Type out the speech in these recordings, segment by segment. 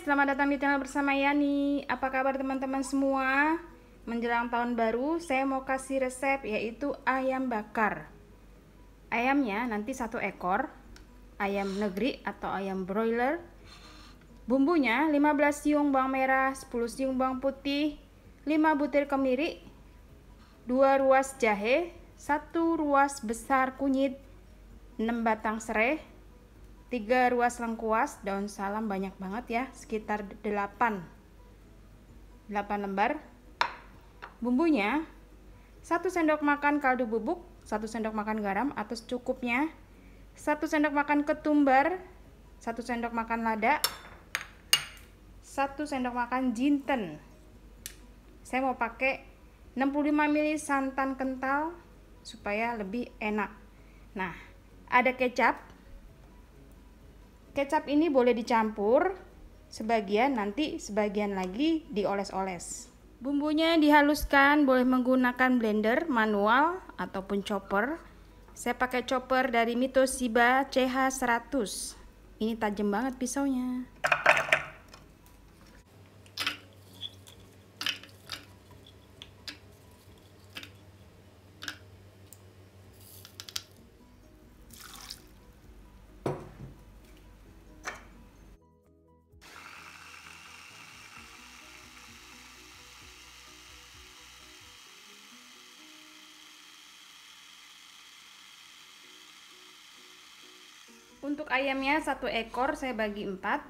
selamat datang di channel bersama Yani. Apa kabar teman-teman semua? Menjelang tahun baru, saya mau kasih resep yaitu ayam bakar. Ayamnya nanti 1 ekor, ayam negeri atau ayam broiler. Bumbunya 15 siung bawang merah, 10 siung bawang putih, 5 butir kemiri, 2 ruas jahe, 1 ruas besar kunyit, 6 batang serai, 3 ruas lengkuas, daun salam banyak banget ya, sekitar 8 lembar. Bumbunya 1 sendok makan kaldu bubuk, 1 sendok makan garam atau secukupnya, 1 sendok makan ketumbar, 1 sendok makan lada, 1 sendok makan jinten. Saya mau pakai 65 ml santan kental supaya lebih enak. Nah, ada kecap. Kecap ini boleh dicampur sebagian, nanti sebagian lagi dioles-oles. Bumbunya dihaluskan, boleh menggunakan blender manual ataupun chopper. Saya pakai chopper dari Mitoshiba CH100. Ini tajam banget pisaunya. Untuk ayamnya 1 ekor saya bagi 4.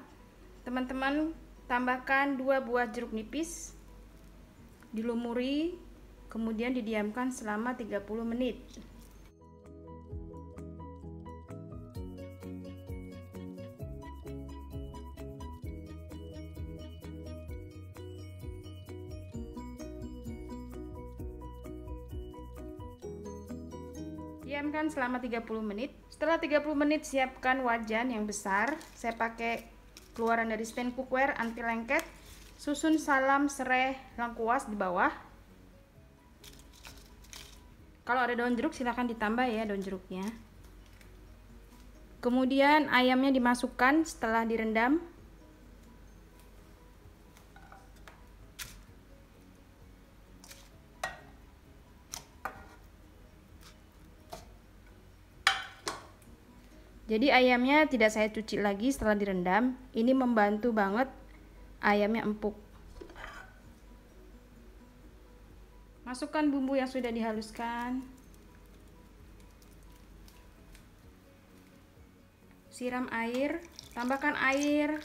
Teman-teman tambahkan 2 buah jeruk nipis, dilumuri, kemudian didiamkan selama 30 menit. Diamkan selama 30 menit. Setelah 30 menit siapkan wajan yang besar. Saya pakai keluaran dari stand cookware anti lengket. Susun salam, serai, lengkuas di bawah. Kalau ada daun jeruk silahkan ditambah ya daun jeruknya. Kemudian ayamnya dimasukkan setelah direndam. Jadi ayamnya tidak saya cuci lagi setelah direndam. Ini membantu banget ayamnya empuk. Masukkan bumbu yang sudah dihaluskan. Siram air, tambahkan air.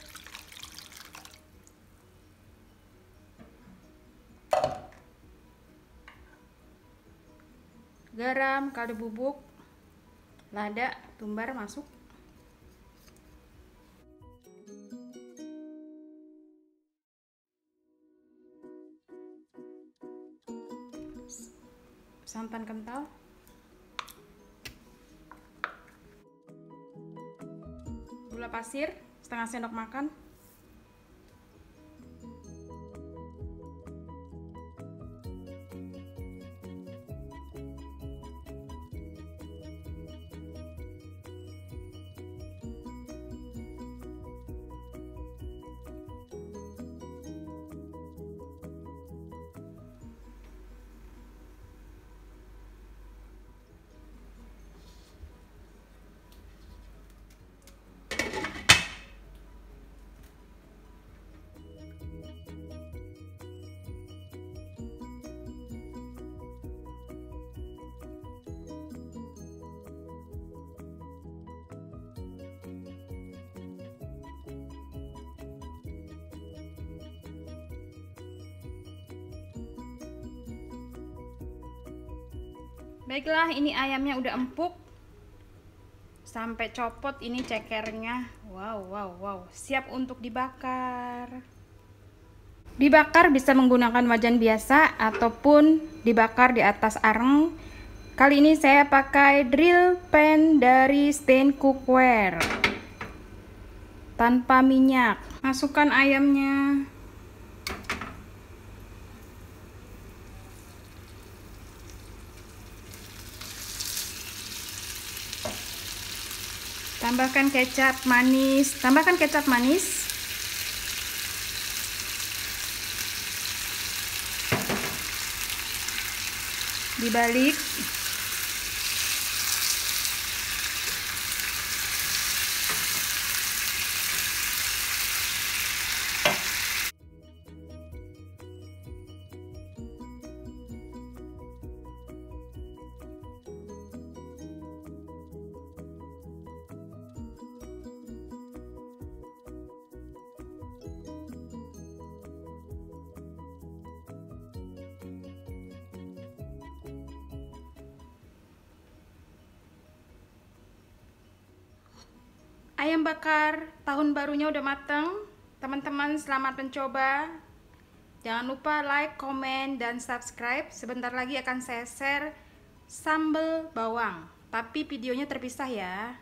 Garam, kaldu bubuk, lada, tumbar masuk. Santan kental, gula pasir setengah sendok makan, Baiklah, ini ayamnya udah empuk sampai copot ini cekernya. Wow, siap untuk dibakar. Dibakar bisa menggunakan wajan biasa ataupun dibakar di atas areng. Kali ini saya pakai drill pan dari stand cookware tanpa minyak. Masukkan ayamnya. Tambahkan kecap manis, dibalik. Ayam bakar tahun barunya udah mateng. Teman-teman selamat mencoba. Jangan lupa like, komen, dan subscribe. Sebentar lagi akan saya share sambal bawang, tapi videonya terpisah ya.